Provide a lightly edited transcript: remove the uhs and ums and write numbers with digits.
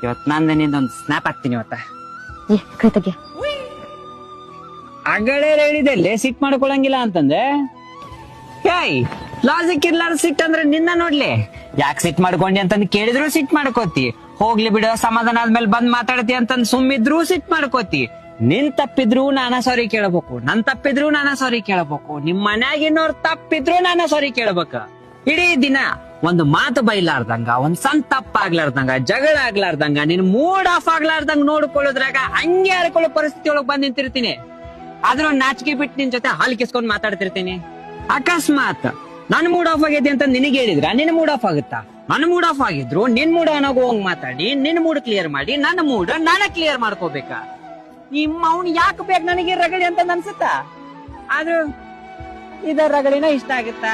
ಇವತ್ ನಂದ ನಿಂದೊಂದು ಸ್ನಾಪ್ ಹಾಕ್ತೀನಿ ಇವತ್ತ. ಏ ಕೈ ತೆಗ್ಯ. ಅಗಳೇ ಹೇಳಿದೆ ಸಿಟ್ ಮಾಡ್ಕೊಳಂಗಿಲ್ಲ ಅಂತಂದೆ. ಏಯ್ ಲಾಜಿಕ್ ಇರ್ಲಾರ ಸಿಟ್ ಅಂದ್ರೆ ನಿನ್ನ ನೋಡ್ಲಿ. ಯಾಕೆ ಸಿಟ್ ಮಾಡ್ಕೊಂಡಿ ಅಂತಂದ್ ಕೇಳಿದ್ರು ಸಿಟ್ ಮಾಡ್ಕೋತಿ. ಹೋಗ್ಲಿ ಬಿಡು ಸಮಾಧಾನ ಆದ್ಮೇಲೆ ಬಂದ್ ಮಾತಾಡತಿ ಅಂತಂದ್ ಸುಮ್ಮಿದ್ರು ಸಿಟ್ ಮಾಡ್ಕೋತಿ. ನಿನ್ ತಪ್ಪಿದ್ರು ನಾನ ಸಾರಿ ಕೇಳಬೇಕು, ನನ್ ತಪ್ಪಿದ್ರು ನಾನ ಸಾರಿ ಕೇಳಬೇಕು, ನಿಮ್ ಮನ್ಯಾಗಿನವ್ರ ತಪ್ಪಿದ್ರು ನಾನ ಸಾರಿ ಕೇಳಬೇಕ. ಇಡೀ ದಿನ ಒಂದು ಮಾತು ಬೈಲಾರ್ದಂಗ, ಒಂದ್ ಸಣ್ಣ ತಪ್ಪಾಗ್ಲಾರ್ದಂಗ, ಜಗಳ ಆಗ್ಲಾರ್ದಂಗ, ನಿನ್ ಮೂಡ್ ಆಫ್ ಆಗ್ಲಾರ್ದಂಗ ನೋಡ್ಕೊಳ್ಳೋದ್ರಾಗ ಹಂಗೆ ಹರ್ಕೊಳ್ಳೋ ಪರಿಸ್ಥಿತಿ ಒಳಗ್ ಬಂದ್ ನಿಂತಿರ್ತೀನಿ. ಆದ್ರೂ ನಾಚಿಕೆ ಬಿಟ್ಟು ನಿನ್ ಜೊತೆ ಹಾಲು ಕಿಸ್ಕೊಂಡ್ ಮಾತಾಡ್ತಿರ್ತೀನಿ. ಅಕಸ್ಮಾತ್ ನನ್ ಮೂಡ್ ಆಫ್ ಆಗೈತಿ ಅಂತ ನಿನಗೆ ಹೇಳಿದ್ರ ನಿನ್ ಮೂಡ್ ಆಫ್ ಆಗುತ್ತಾ? ನನ್ ಮೂಡ್ ಆಫ್ ಆಗಿದ್ರು ನಿನ್ ಮೂಡ್ ಆನ್ ಆಗೋಂಗ್ ಮಾತಾಡಿ ನಿನ್ ಮೂಡ್ ಕ್ಲಿಯರ್ ಮಾಡಿ ನನ್ನ ಮೂಡ್ ನಾನ ಕ್ಲಿಯರ್ ಮಾಡ್ಕೋಬೇಕ. ನಿಮ್ಮ ಅವ್ನು ಯಾಕೆ ಬೇಕು ನನಗೆ ರಗಳಿ ಅಂತ ಅನ್ಸುತ್ತಾ? ಆದ್ರೂ ಇದ ರಗಳಿನ ಇಷ್ಟ ಆಗುತ್ತಾ?